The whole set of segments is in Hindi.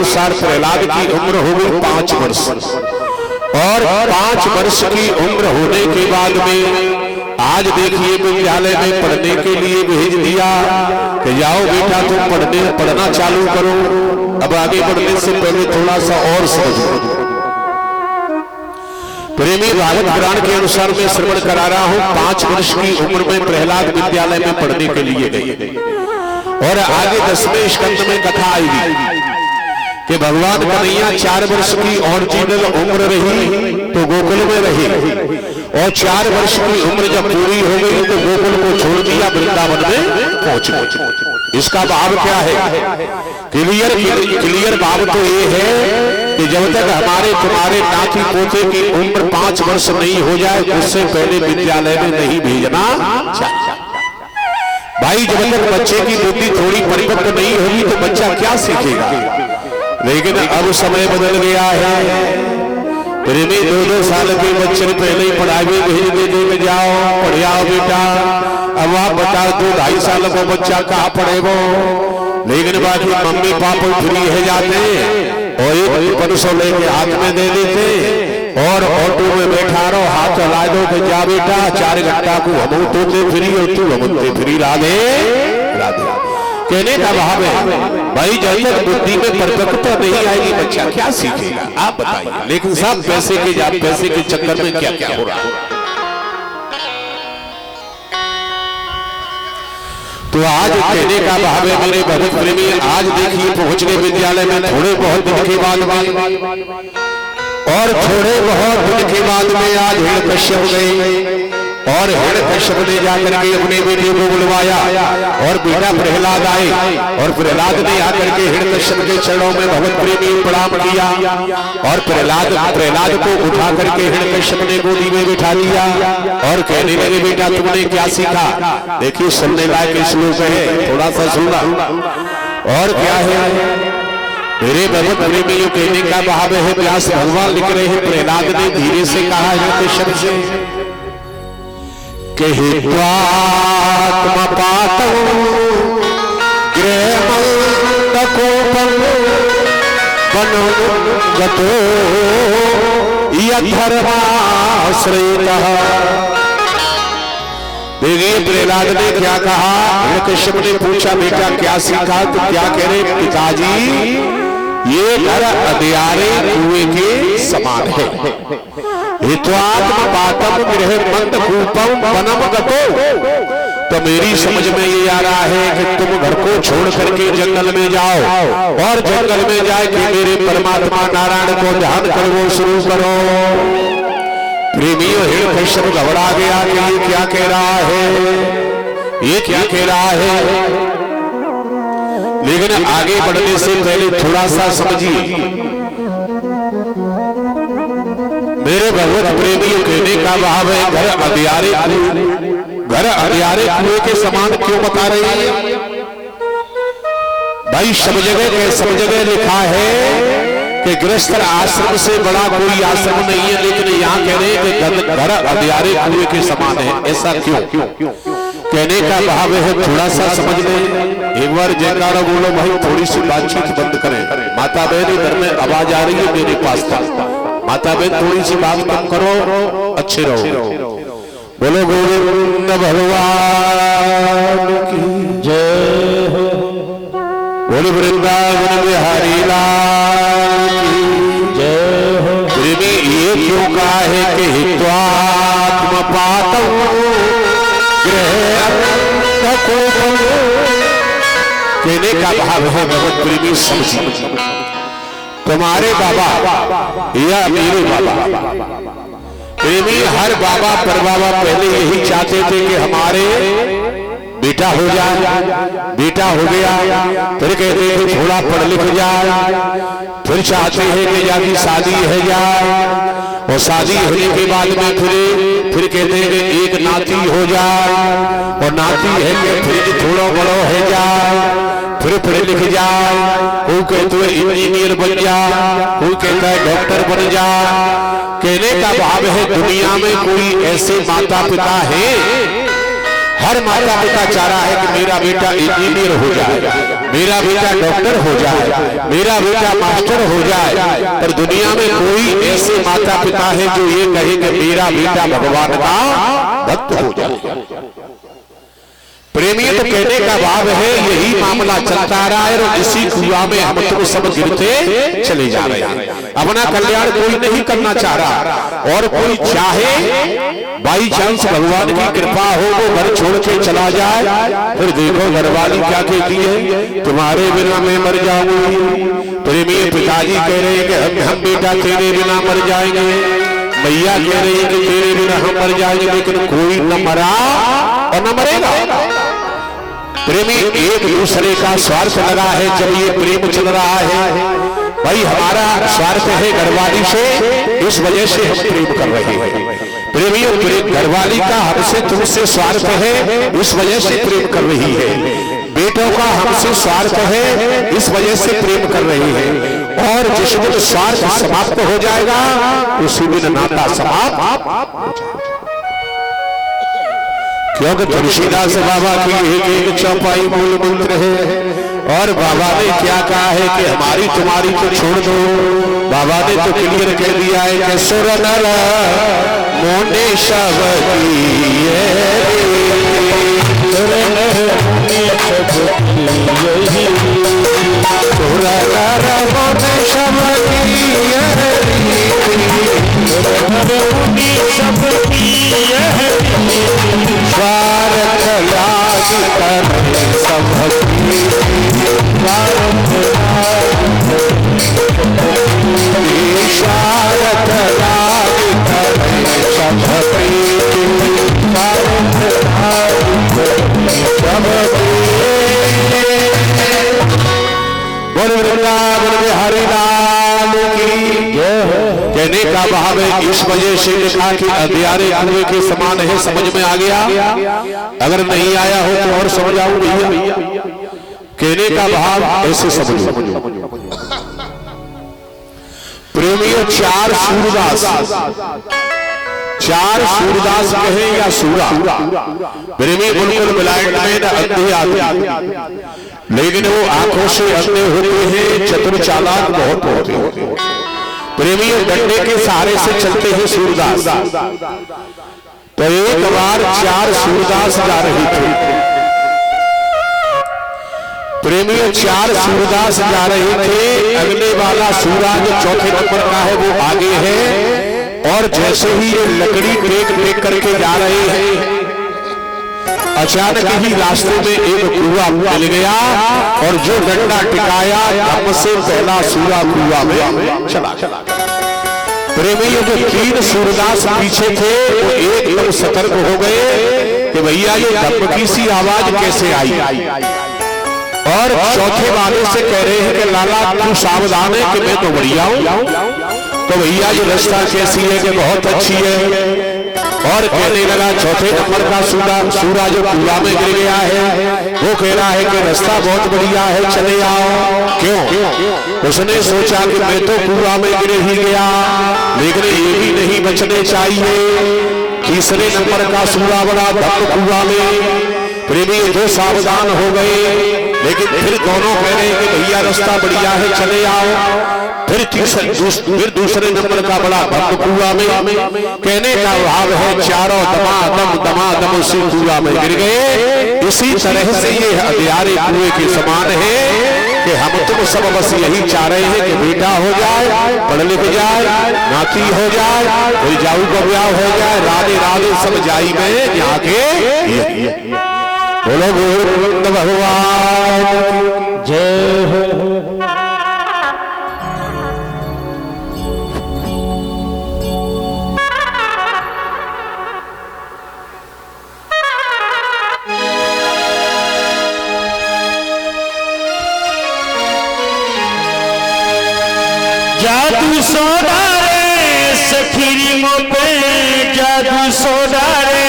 अनुसार प्रहलाद की उम्र हो गई 5 वर्ष और 5 वर्ष की उम्र होने के बाद में आज देखिए विद्यालय में पढ़ने के लिए भेज दिया कि जाओ बेटा तुम पढ़ना चालू करो। अब आगे बढ़ने से पहले थोड़ा सा और समझो। प्रेमी भागवत पुराण के अनुसार मैं श्रवण करा रहा हूं 5 वर्ष की उम्र में प्रहलाद विद्यालय में पढ़ने के लिए गए और आगे 10वें स्कंद में कथा आएगी कि भगवान कन्हैया 4 वर्ष की ओरिजिनल उम्र रही तो गोकुल में रही और 4 वर्ष की उम्र जब पूरी हो गई तो गोकुल को छोड़ दिया, वृंदावन में पहुंच गए। इसका भाव क्या है? क्लियर भाव तो ये है कि जब तक हमारे तुम्हारे नाती पोते की उम्र 5 वर्ष नहीं हो जाए उससे पहले विद्यालय में नहीं भेजना चाहिए। भाई जब तक बच्चे की बुद्धि थोड़ी परिपक्व नहीं होगी तो बच्चा क्या सीखेगा। लेकिन अब समय बदल गया है। प्रेमी 2-2 साल के बच्चे पहले ही पढ़ाई में भेज दे जाओ पढ़ आओ बेटा। अब आप बता 2-2.5 साल का बच्चा कहाँ पढ़ेगा। लेकिन बाकी मम्मी पापा फ्री है जाते और एक 500 लेके हाथ में दे देते और ऑटो में बैठा रहो, हाथ चला दो कि जा बेटा 4 घंटा को हम तो फ्री और तू हमते फ्री राधे राधे। कहने का भाव है भाई जब तक बुद्धि में परिपक्वता नहीं आएगी बच्चा क्या सीखेगा आप बताइए। लेकिन सब पैसे के चक्कर में क्या क्या हो रहा है। तो आज कहने का भाव है मेरे भगत प्रेमी, आज देखिए पहुंच गए विद्यालय में थोड़े बहुत दिन के बाद और थोड़े बहुत दिन के बाद में आज हिरण्यकश्यप गए और हिरण्यकश्यप ने जाकर के अपने बेटे को बुलवाया और बेटा प्रहलाद आए और प्रहलाद ने आकर के हिरण्यकश्यप के चरणों में भगत प्रेमी प्रणाम किया और प्रहलाद को उठा करके हिरण्यकश्यप ने गोदी में बिठा दिया और कहने लगे बेटा तुमने क्या सीखा। देखिए सुनने लायक श्लोक है, थोड़ा सा सुनना। और क्या है मेरे भगत प्रेमी कहने का भाव है व्यास भगवान लिख रहे हैं प्रहलाद ने धीरे से कहा हिरण्यकश्यप से हित्वात्मपातं गृहमन्दकोपं वनं गतो यद्धर्माश्रयितः। देखिए प्रहलाद ने क्या कहा। हिरण्यकश्यप ने पूछा बेटा क्या सीखा तो क्या कह रहे पिताजी ये घर अंधियारे कुएं के समान है। हित्वात्मपातं गृहमन्दकोपं वनं गतो। तो मेरी समझ में ये आ रहा है कि तुम घर को छोड़ करके जंगल में जाओ और जंगल में जाके मेरे परमात्मा नारायण को ध्यान करना शुरू करो। प्रेमी हिरण्यकश्यप घबरा गया कि ये क्या कह रहा है, ये क्या कह रहा है। लेकिन आगे बढ़ने से पहले थोड़ा सा समझिए मेरे भगवत प्रेमी कहने का भाव है घर अंधियारे कुएं के समान क्यों बता रहे हैं भाई। सब जगह लिखा है कि गृहस्थ आश्रम से बड़ा कोई आश्रम नहीं है, लेकिन यहाँ कह रहे हैं कि घर अंधियारे कुएं के समान है। ऐसा क्यों? कहने का भाव है थोड़ा सा समझ लें। एक बार जयकारा बोलो भाई, थोड़ी सी बातचीत बंद करें। माता बहन घर में आवाज आ रही है मेरे पास तक। माता बहन थोड़ी सी बात कम करो, अच्छे रहो। बोलो गोविंद भगवान की जय हो। बोलो वृंदावन बिहारी लाल की जय हो। प्रेमी ये क्यों कहा है कि हित्वात्मपातं गृहमन्दकोपं। कहने का भाव है भगवत प्रेमी समझिए तुम्हारे बाबा या मेरे बाबा प्रेमी हर बाबा पर बाबा पहले यही चाहते थे कि हमारे बेटा हो जाए, बेटा हो गया फिर कहते हैं थोड़ा पढ़ लिख जाए, फिर चाहते हैं कि जाकी शादी है जाए और शादी होने के बाद में फिर कहते हैं कि एक नाती हो जाए और नाती है कि फिर थोड़ा बड़ो है जाए, फिर पढ़ लिख जाए। कोई कहते हैं इंजीनियर बन जाए, कोई कहता है डॉक्टर बन जाए। कहने का भाव है दुनिया में कोई ऐसे माता पिता है, हर माता पिता चाह रहा है कि मेरा बेटा इंजीनियर हो जाए, मेरा बेटा डॉक्टर हो जाए, मेरा बेटा मास्टर हो जाए, पर दुनिया में कोई ऐसे माता पिता है जो ये कहे कि मेरा बेटा भगवान का भक्त हो जाए। प्रेमी तो कहने का भाव है यही मामला चलता रहा है और इसी कुआं में हम तो सब गिरते चले जा रहे हैं। अपना कल्याण कोई नहीं करना चाह रहा और कोई चाहे बाई चांस भगवान की कृपा हो वो घर छोड़ के चला जाए, फिर देखो घरवाली क्या कहती है, तुम्हारे बिना मैं मर जाऊंगी। प्रेमी पिताजी कह रहे हैं कि हम बेटा तेरे बिना मर जाएंगे, मैया कह रही है कि तेरे बिना हम मर जाएंगे, लेकिन कोई न मरा और न मरेगा। प्रेमी एक दूसरे का स्वार्थ लगा है। जब ये प्रेम चल रहा है भाई, हमारा स्वार्थ है घरवाली से, इस वजह से हम प्रेम कर रहे हैं। प्रेमियों, घरवाली का हमसे तुमसे स्वार्थ है, इस वजह से प्रेम कर रही है। बेटों का हमसे स्वार्थ है, इस वजह से प्रेम कर रही है। और जिस दिन स्वार्थ समाप्त हो जाएगा उसी दिन नाता समाप्त। क्योंकि तुलसीदास बाबा की एक एक चौपाई मूल मंत्र है और बाबा ने क्या कहा है कि हमारी तुम्हारी तो छोड़ दो। बाबा ने तो क्लियर कह दिया है कि सुर नर मोने सब स्वार्थ लाग करे सबकी, स्वार्थ लाग करे सबकी, बोल वृंदावन बिहारी लाल की जय। कहने का भाव है इस वजह से लिखा कि अंधियारे कुएं के समान है। समझ में आ गया? अगर नहीं आया हो तो और समझाऊं भैया। कहने का भाव ऐसे समझो, प्रेमियों, चार सूरदास कहे या सूरा, प्रेमी बिल्कुल ब्लाइंड में अंधे आदमी, लेकिन वो आंखों से अंधे होते हैं, चतुर चालाक बहुत होते हैं। प्रेमी डंडे के सहारे से चलते हैं सूरदास। तो एक बार चार सूरदास जा रहे थे। प्रेमियों, चार सूरदास जा रहे थे। अगले वाला सूरा जो चौथे नंबर का है वो आगे है और जैसे ही ये लकड़ी टेक करके जा रहे हैं, अचानक ही रास्ते में एक कुआं मिल गया और जो डंडा टिकाया धम से पहला सूरा कुआं में चला। प्रेमियों, जो तीन सूरदास पीछे थे वो एकदम सतर्क हो गए कि भैया ये धमकी सी आवाज कैसे आई, और चौथे वाले से कह रहे हैं कि लाला तू सावधान है कि मैं तो बढ़िया हूं। तो भैया ये रास्ता कैसी है कि बहुत अच्छी है। और कहने लगा चौथे नंबर का सूरा जो कुआं में गिर गया है वो कह रहा है कि रास्ता बहुत बढ़िया है, चले आओ। क्यों? उसने सोचा कि मैं तो कुआं में गिर ही गया, लेकिन ये भी नहीं बचने चाहिए। तीसरे नंबर का सूरा बड़ा धम कुआं में। प्रेमी जो सावधान हो गए, लेकिन फिर दोनों कह रहे हैं कि भैया रास्ता बढ़िया है, चले आओ। फिर दूसरे नंबर का बड़ा भक्त कुआं में। कहने का भाव है चारों दमादम उसी कुआं में गिर गए। इसी तरह से ये अंधियारे कुएं के समान है कि हम तुम सब बस यही चाह रहे हैं कि बेटा हो जाए, पढ़ लिख जाए, नाती हो जाए, कोई जाऊ का ब्याह हो जाए, राधे राधे सब जाई में जाके। बोलो गोविंद भगवान जय हो। जादू सोडा रे सखीरी मो पे, जादू सोडा रे,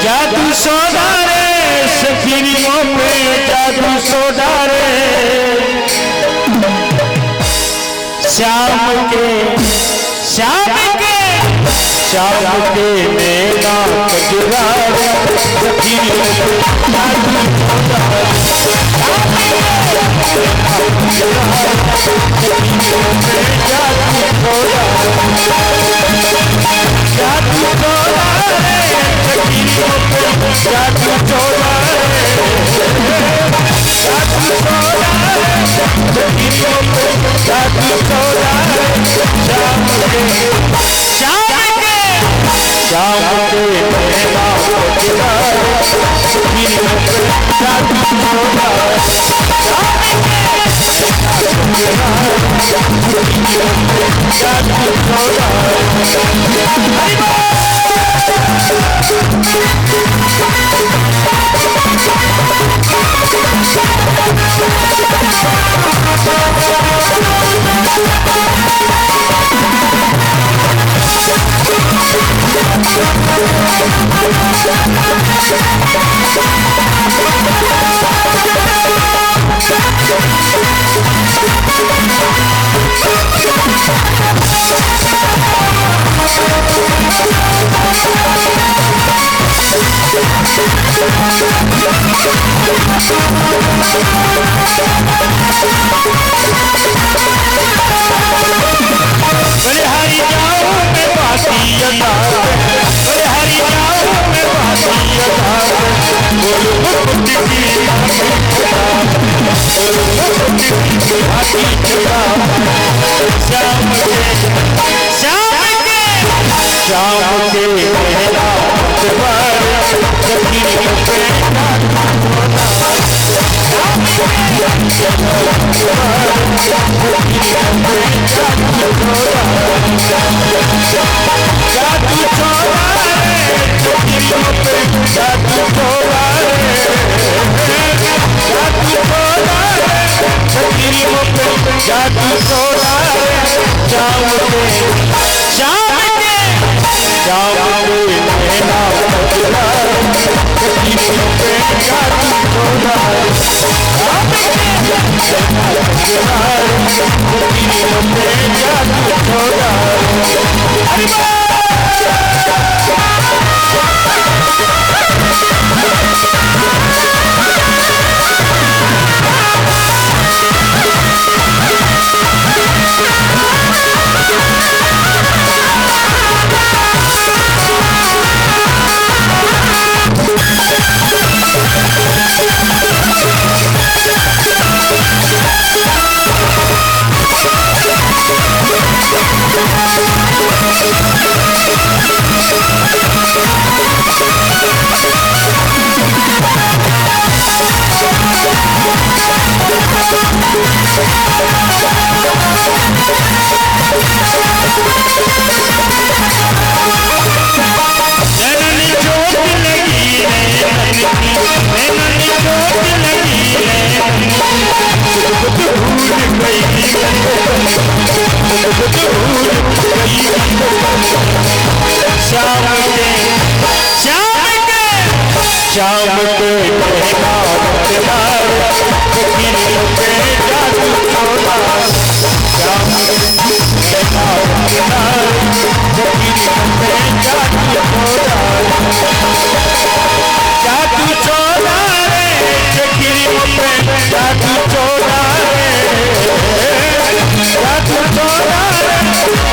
जादू सोडा रे सखीरी मो पे, जादू सोडा रे। श्याम के श्याम के नैना कजरारे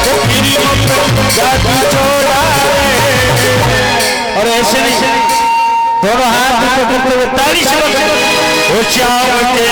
सखियों पे जादू छोड़ा और ऐसे दोनों हाथ पकड़ते हुए ताली से वो श्याम के